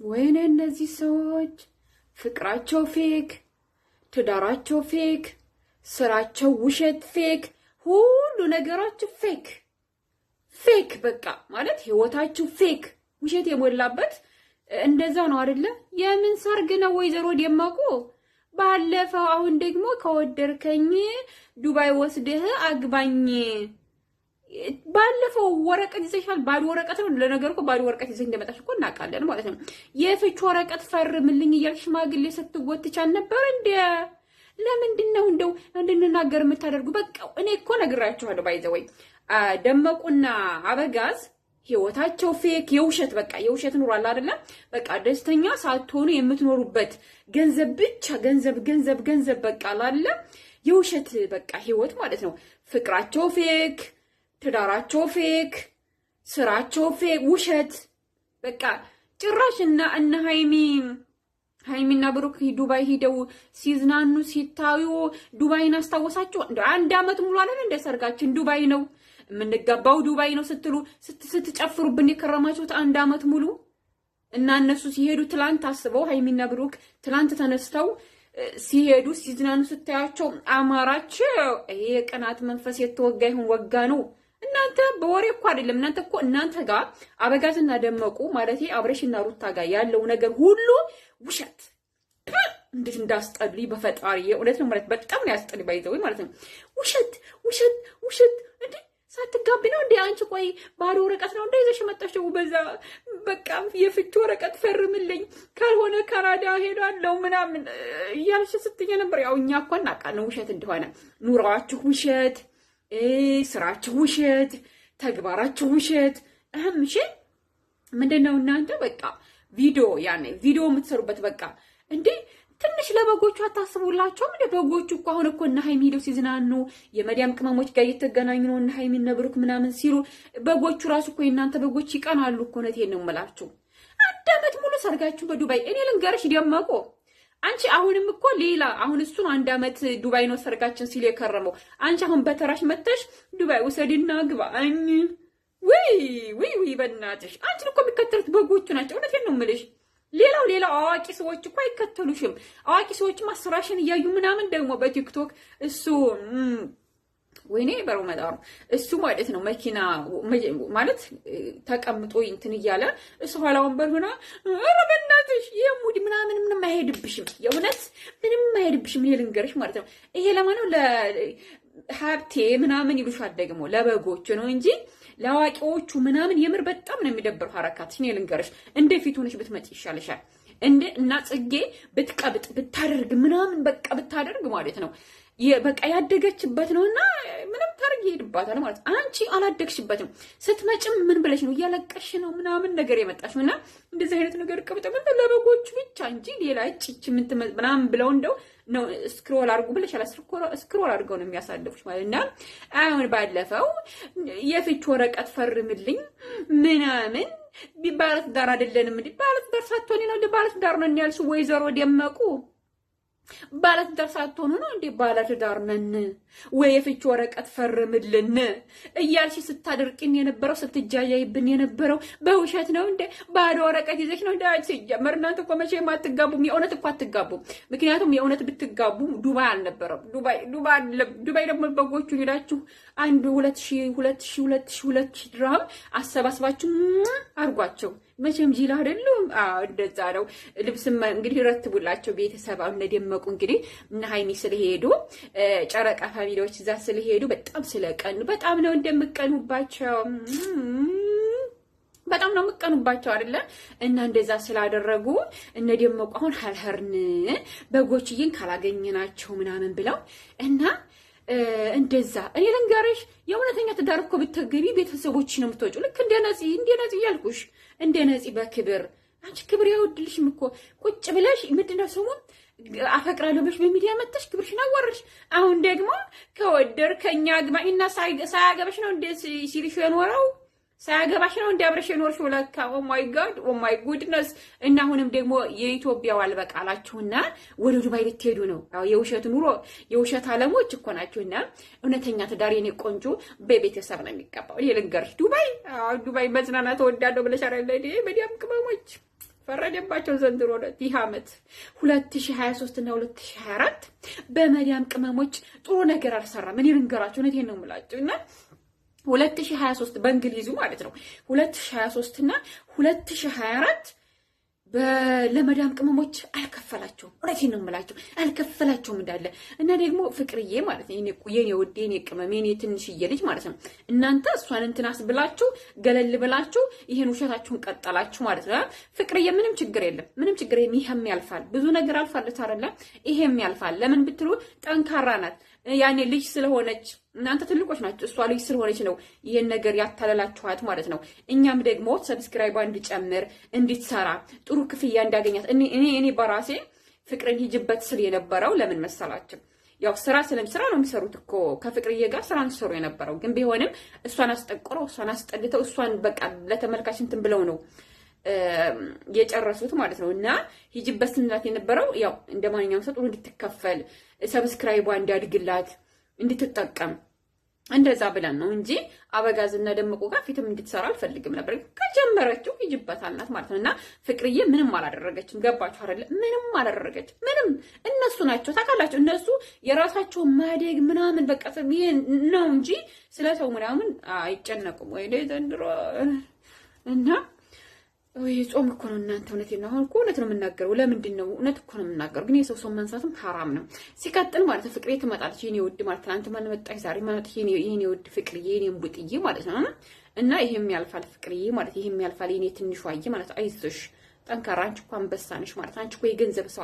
ወይኔ እነዚህ ሰዎች ፍቅራቸው ፌክ፣ ትዳራቸው ፌክ፣ ስራቸው ውሸት ፌክ፣ ሁሉ ነገራችሁ ፌክ ፌክ። በቃ ማለት ህይወታችሁ ፌክ ውሸት የሞላበት እንደዛ ነው አይደለ? የምን ሰርግ ነው ወይዘሮ ደመቁ? ባለፈው አሁን ደግሞ ከወደርከኝ ዱባይ ወስደህ አግባኝ። ባለፈው ወረቀት ይዘሻል። ባዶ ወረቀት ነው ለነገሩ እኮ ባዶ ወረቀት ይዘሽ እንደመጣሽ እኮ እናውቃለን ማለት ነው። የፍች ወረቀት ፈርምልኝ እያልሽ ሽማግሌ ስትጎትቻል ነበር እንደ ለምንድን ነው እንደው እንድንናገር የምታደርጉ? በቃ እኔ እኮ ነግራችኋለሁ። ባይዘወይ ደመቁና አበጋዝ ህይወታቸው ፌክ የውሸት በቃ የውሸት ኑሯል አይደለ? በቃ ደስተኛ ሳትሆኑ የምትኖሩበት ገንዘብ ብቻ ገንዘብ በቃ አላለ የውሸት በቃ ህይወት ማለት ነው። ፍቅራቸው ፌክ፣ ትዳራቸው ፌክ፣ ስራቸው ፌክ ውሸት በቃ ጭራሽ እነ ሃይሚና ብሩክ ዱባይ ሂደው ሲዝናኑ ሲታዩ ዱባይን አስታወሳችሁ? እንደ አንድ አመት ሙሉ አለን እንደ ሰርጋችን ዱባይ ነው የምንጋባው ዱባይ ነው ስትሉ ስትጨፍሩብን የከረማችሁት አንድ አመት ሙሉ እና እነሱ ሲሄዱ ትላንት አስበው ሃይሚና ብሩክ ትላንት ተነስተው ሲሄዱ ሲዝናኑ ስታያቸው አማራቸው። ይሄ የቅናት መንፈስ የተወጋ ይሁን ወጋ ነው። እናንተ በወሬ እኮ አይደለም። እናንተ ጋር አበጋዝና ደመቁ ማለት አብረሽና ሩታ ጋር ያለው ነገር ሁሉ ውሸት። እንዴት እንዳስጠልይ በፈጣሪ የእውነት ነው ማለት በጣም ነው ያስጠልይ ባይዘው ማለት ነው። ውሸት እንዴ ሳትጋቢ ነው እንዴ አንቺ? ቆይ ባዶ ወረቀት ነው እንዴ ይዘሽ መጣሽው? በዛ በቃ የፍች ወረቀት ፈርምልኝ ካልሆነ ካናዳ ሄዳለሁ ምናምን እያልሽ ስትይ ነበር። ያው እኛ እኮ እናውቃለን ውሸት እንደሆነ። ኑሯችሁ ውሸት፣ ስራችሁ ውሸት፣ ተግባራችሁ ውሸት። እሺ ምንድነው እናንተ በቃ ቪዲዮ የምትሰሩበት በቃ እንዴ ትንሽ ለበጎቹ አታስቡላቸውም? እንደ በጎቹ እኮ አሁን እኮ እነ ሃይሚ ሄደው ሲዝናኑ የመዲያም ቅመሞች ጋር እየተገናኙ ነው እነ ሃይሚ እነ ብሩክ ምናምን ሲሉ በጎቹ ራሱ እኮ የእናንተ በጎች ይቀናሉ እኮ። እውነቴን ነው የምላችሁ። አንድ አመት ሙሉ ሰርጋችሁ በዱባይ እኔ ልንገርሽ ደመቁ አንቺ አሁንም እኮ ሌላ አሁን እሱን አንድ አመት ዱባይ ነው ሰርጋችን ሲል የከረመው አንቺ አሁን በተራሽ መተሽ ዱባይ ውሰድና ግባኝ። ወይ በእናትሽ አንቺን እኮ የሚከተሉት በጎቹ ናቸው። እውነቴን ነው የምልሽ። ሌላው አዋቂ ሰዎች እኮ አይከተሉሽም። አዋቂ ሰዎችማ ስራሽን እያዩ ምናምን ደግሞ በቲክቶክ እሱ ወይኔ በሮመዳሩ እሱ ማለት ነው መኪና ማለት ተቀምጦ እንትን እያለ እሱ ኋላ ወንበር ሆና ኧረ በእናትሽ የሙዲ ምንም አይሄድብሽም። የእውነት ምንም አይሄድብሽም። ይሄ ልንገርሽ ማለት ነው። ይሄ ለማነው ለሀብቴ ምናምን ይሉሻል ደግሞ ለበጎቹ ነው እንጂ ለአዋቂዎቹ ምናምን የምር በጣም ነው የሚደብረው ሐረካትሽ። እኔ ልንገርሽ እንደ ፊት ሆነሽ ብትመጪ ይሻልሻል። እንደ እና ጽጌ ብትቀብጥ ብታደርግ ምናምን በቃ ብታደርግ ማለት ነው በቃ ያደገችበት ነውና ምንም ታርግ ይሄድባታል ማለት። አንቺ አላደግሽበትም። ስትመጭም ምን ብለሽ ነው እያለቀሽ ነው ምናምን ነገር የመጣሽው እና እንደዚህ አይነት ነገር ቅብጥብጥ ለበጎቹ ብቻ እንጂ ሌላ እጭ ምናምን ብለው እንደው ነው ስክሮል አድርጉ ብለሽ ስክሮል አድርገው ነው የሚያሳልፉሽ ማለት እና አሁን ባለፈው የፍች ወረቀት ፈርምልኝ ምናምን ባለትዳር አይደለንም እንዴ? ባለትዳር ሳትሆኒ ነው እንዴ ባለትዳር ነን ያልሽ ወይዘሮ ደመቁ? ባለትዳር ሳትሆኑ ነው እንዴ ባለትዳር ነን ወይ የፍች ወረቀት ፈርምልን እያልሽ ስታደርቅን የነበረው ስትጃጃይብን የነበረው በውሸት ነው እንዴ? ባዶ ወረቀት ይዘሽ ነው እንዴ? ሲጀመር እናንተ እኮ መቼም አትጋቡም። የእውነት እኮ አትጋቡም። ምክንያቱም የእውነት ብትጋቡ ዱባይ አልነበረም። ዱባይ ደግሞ በጎቹን ሄዳችሁ አንድ 2000 ድርሃም አሰባስባችሁ አርጓቸው። መቼም ጂላ አይደሉም። እንደዛ ነው። ልብስም እንግዲህ ረትቡላቸው ቤተሰብ እነደመቁ እንግዲህ እነ ሃይሚ ስለሄዱ ጨረቃ ፋሚሊዎች እዛ ስለሄዱ በጣም ስለቀኑ በጣም ነው እንደምቀኑባቸው። በጣም ነው የምቀኑባቸው አይደለ? እና እንደዛ ስላደረጉ እነደመቁ አሁን ሀልሀርን በጎችዬን ካላገኘናቸው ምናምን ብለው እና እንደዛ እኔ ልንገርሽ የእውነተኛ ትዳር እኮ ብትገቢ ቤተሰቦች ነው የምትወጪው። ልክ እንደ ነፂ ያልኩሽ እንደ ነፂ በክብር አንቺ ክብር ያወድልሽም እኮ ቁጭ ብለሽ ምንድነው ስሙን አፈቅራለሁ ብለሽ በሚዲያ መጥተሽ ክብርሽን አዋረሽ። አሁን ደግሞ ከወደድከኝ አግባኝና ሳያገባሽ ነው እንደ ሲልሽ የኖረው ሳያገባሽ ነው እንደ አብረሽ የኖርሽ ለካ። ኦ ማይ ጉድነስ። እና አሁንም ደግሞ የኢትዮጵያው አልበቃላችሁና ወደ ዱባይ ልትሄዱ ነው። የውሸት ኑሮ የውሸት አለሞች እኮ ናችሁና እውነተኛ ትዳር የኔ ቆንጆ በቤተሰብ ነው የሚገባው። እኔ ልንገርሽ ዱባይ መዝናናት እወዳለሁ ብለሽ አይደል? በዲያም ቅመሞች ፈረደባቸው ዘንድሮ ይህ ዓመት 2023 እና 2024 በመዲያም ቅመሞች ጥሩ ነገር አልሰራም። እኔ ልንገራችሁ፣ እውነቴን ነው የምላችሁ። እና 2023 በእንግሊዙ ማለት ነው 2023 እና 2024 ለመዳም ቅመሞች አልከፈላቸውም። እውነቴን ነው የምላቸው፣ አልከፈላቸውም እንዳለ። እና ደግሞ ፍቅርዬ ማለት ነው የኔ ውድ የኔ ቅመም የኔ ትንሽዬ ልጅ ማለት ነው እናንተ እሷን እንትናስ ብላችሁ ገለል ብላችሁ ይሄን ውሸታችሁን ቀጠላችሁ ማለት ነው። ፍቅርዬ ምንም ችግር የለም፣ ምንም ችግር የለም። ይሄም ያልፋል፣ ብዙ ነገር አልፋለች አይደለ? ይሄም ያልፋል። ለምን ብትሉ ጠንካራ ናት። ያኔ ልጅ ስለሆነች እናንተ ትልቆች ናችሁ፣ እሷ ልጅ ስለሆነች ነው ይሄን ነገር ያታለላችኋት ማለት ነው። እኛም ደግሞ ሰብስክራይቧ እንዲጨምር እንድትሰራ ጥሩ ክፍያ እንዳገኛት እኔ በራሴ ፍቅርን ሂጅበት ስል የነበረው ለምን መሰላችሁ? ያው ስራ ነው የሚሰሩት እኮ ከፍቅርዬ ጋር ስራ ሲሰሩ የነበረው ግን ቢሆንም እሷን አስጠቆረው እሷን አስጠልተው እሷን በቃ ለተመልካች እንትን ብለው ነው የጨረሱት ማለት ነው። እና ሂጅበት ስንላት የነበረው ያው እንደ ማንኛውም ሰው ጥሩ እንድትከፈል ሰብስክራይቧ እንዲያድግላት እንድትጠቀም እንደዛ ብለን ነው እንጂ አበጋዝና ደመቁ ጋር ፊትም እንድትሰራ አልፈልግም ነበር። ከጀመረችው ሂጅበት አልናት ማለት ነው። እና ፍቅርዬ ምንም አላደረገችም። ገባችሁ አይደለ? ምንም አላደረገችም። ምንም እነሱ ናቸው ታውቃላችሁ። እነሱ የራሳቸው ማደግ ምናምን በቃ ይሄ ነው እንጂ ስለሰው ምናምን አይጨነቁም። ወይ ዘንድሮ እና ወይ ጾም እኮ ነው እናንተ። እውነቴን ነው። አሁን እኮ እውነት ነው የምናገረው። ለምንድን ነው እውነት እኮ ነው የምናገረው። ግን የሰው ሰው መንሳትም ሐራም ነው። ሲቀጥል ማለት ነው ፍቅሬ ትመጣለች የኔ ውድ ማለት ትናንት ማን መጣች ዛሬ ማለት የኔ ውድ ፍቅርዬ የኔ ቡጥዬ ማለት ነው። እና ይሄም ያልፋል ፍቅርዬ ማለት ይሄም ያልፋል የኔ ትንሿዬ ማለት አይዞሽ፣ ጠንካራ አንቺ እኮ አንበሳ ነሽ ማለት አንቺ እኮ የገንዘብ ሰው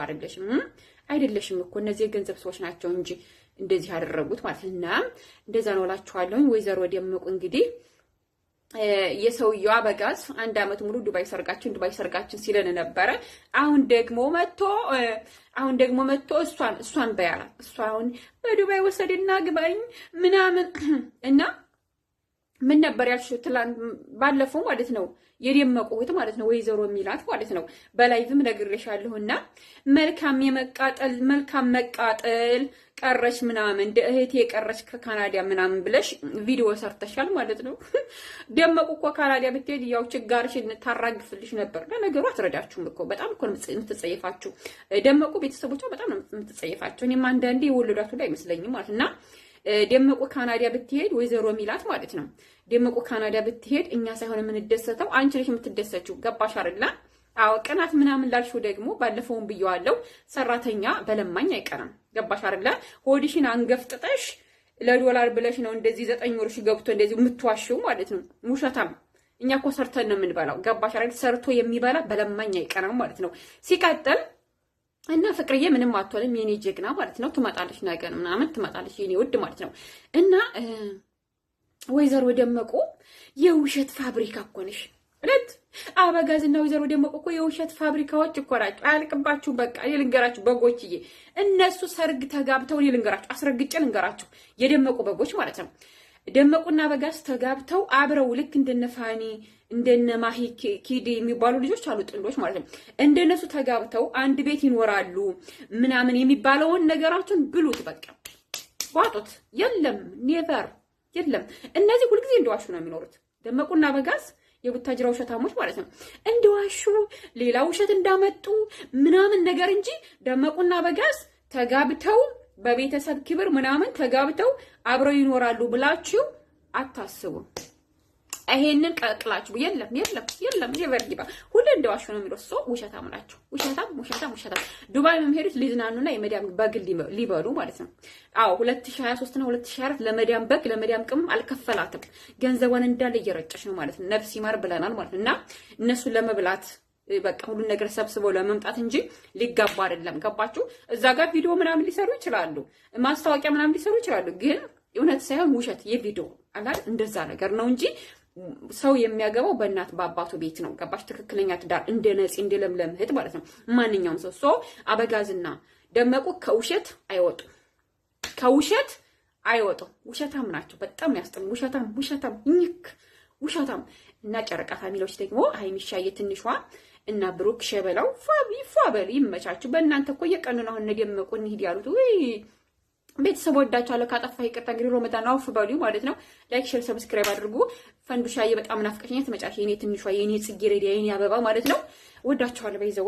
አይደለሽም እኮ እነዚህ የገንዘብ ሰዎች ናቸው እንጂ እንደዚህ ያደረጉት ማለት እና እንደዛ ነው እላችኋለሁ። ወይዘሮ ደመቁ እንግዲህ የሰውየው አበጋዝ አንድ አመት ሙሉ ዱባይ ሰርጋችን ሲለን ነበረ። አሁን ደግሞ መጥቶ እሷን በያላ እሷን በዱባይ ወሰድና ግባኝ ምናምን እና ምን ነበር ያልሽው? ትላንት ባለፈው ማለት ነው የደመቁ እህት ማለት ነው ወይዘሮ ሚላት ማለት ነው በላይቭም ነግሬሻለሁና መልካም መቃጠል ቀረሽ ምናምን እንደ እህቴ የቀረሽ ከካናዳ ምናምን ብለሽ ቪዲዮ ሰርተሻል ማለት ነው። ደመቁ እኮ ካናዳ ብትሄድ ያው ችጋርሽን ታራግፍልሽ ነበር። ለነገሩ አትረዳችሁም እኮ በጣም እኮ የምትጸየፋችሁ ደመቁ ቤተሰቦቿ በጣም ነው የምትጸየፋቸው። እኔም አንዳንዴ የወለዷት ላይ አይመስለኝም ማለት እና ደመቁ ካናዳ ብትሄድ ወይዘሮ ሚላት ማለት ነው ደመቁ ካናዳ ብትሄድ እኛ ሳይሆን የምንደሰተው አንቺ ነሽ የምትደሰችው። ገባሽ አይደል? አዎ ቅናት ምናምን ላልሽው ደግሞ ባለፈውን ብየዋለሁ፣ ሰራተኛ በለማኝ አይቀርም። ገባሽ አይደል? ሆዲሽን አንገፍጥጠሽ ለዶላር ብለሽ ነው እንደዚህ 9 ወርሽ ገብቶ እንደዚህ የምትዋሽው ማለት ነው። ሙሸታም እኛ እኮ ሰርተን ነው የምንበላው። ገባሽ አይደል? ሰርቶ የሚበላ በለማኝ አይቀርም ማለት ነው። ሲቀጥል እና ፍቅርዬ ምንም አትወልም የኔ ጀግና ማለት ነው። ትመጣለች ነገር ምናምን ትመጣለች የኔ ውድ ማለት ነው። እና ወይዘሮ ደመቁ የውሸት ፋብሪካ እኮ ነሽ። እለት አበጋዝና ወይዘሮ ደመቁ እኮ የውሸት ፋብሪካዎች እኮ ናቸው። አያልቅባችሁ። በቃ ልንገራችሁ በጎችዬ፣ እነሱ ሰርግ ተጋብተው ልንገራችሁ፣ አስረግጬ ልንገራችሁ የደመቁ በጎች ማለት ነው። ደመቁና አበጋዝ ተጋብተው አብረው ልክ እንደነፋኒ እንደነ ማሂ ኪዲ የሚባሉ ልጆች አሉ ጥንዶች ማለት ነው። እንደነሱ ተጋብተው አንድ ቤት ይኖራሉ ምናምን የሚባለውን ነገራችሁን ብሉት፣ በቃ ዋጡት። የለም ኔቨር የለም። እነዚህ ሁልጊዜ እንደዋሹ ነው የሚኖሩት። ደመቁና አበጋዝ የቡታጅራ ውሸታሞች ማለት ነው። እንደዋሹ ሌላ ውሸት እንዳመጡ ምናምን ነገር እንጂ ደመቁና አበጋዝ ተጋብተው በቤተሰብ ክብር ምናምን ተጋብተው አብረው ይኖራሉ ብላችሁ አታስቡም። ይሄንን ቀቅላችሁ የለም ይበርዲባ ሁሉ እንደዋሹ ነው የሚለው። ሰው ውሸታም ናቸው። ውሸታም ዱባይ የሚሄዱት ሊዝናኑና የመዲያም በግ ሊበሉ ማለት ነው። አዎ 2023 እና 2024 ለመዲያም በግ ለመዲያም ቅም አልከፈላትም። ገንዘቧን እንዳለ እየረጨች ነው ማለት ነው። ነፍስ ይማር ብለናል ማለት እና እነሱን ለመብላት በቃ ሁሉን ነገር ሰብስበው ለመምጣት እንጂ ሊጋባ አይደለም። ገባችሁ? እዛ ጋር ቪዲዮ ምናምን ሊሰሩ ይችላሉ፣ ማስታወቂያ ምናምን ሊሰሩ ይችላሉ። ግን እውነት ሳይሆን ውሸት የቪዲዮ አላል እንደዛ ነገር ነው እንጂ ሰው የሚያገባው በእናት በአባቱ ቤት ነው። ገባሽ? ትክክለኛ ትዳር እንደ ነፂ እንደ ለምለም እህት ማለት ነው። ማንኛውም ሰው አበጋዝና ደመቁ ከውሸት አይወጡም። ውሸታም ናቸው። በጣም ያስጠሙ ውሸታም እና ጨረቃ ፋሚሊዎች ደግሞ ሀይሚሻዬ ትንሿ እና ብሩክ ሸበላው ፋበል ይመቻችሁ። በእናንተ እኮ የቀኑን አሁን ደመቁ እንሂድ ያሉት ወይ ቤተሰብ ወዳችኋለሁ። ካጠፋ ይቅርታ። እንግዲህ ሮመዳን አውፍ በሉ ማለት ነው። ላይክ፣ ሼር፣ ሰብስክራይብ አድርጉ። ፈንዱሻዬ በጣም ናፍቀሽኛል። ተመጫሽ የኔ ትንሿ የኔ ጽጌረዳ የኔ አበባ ማለት ነው። ወዳችኋለሁ። በይዘው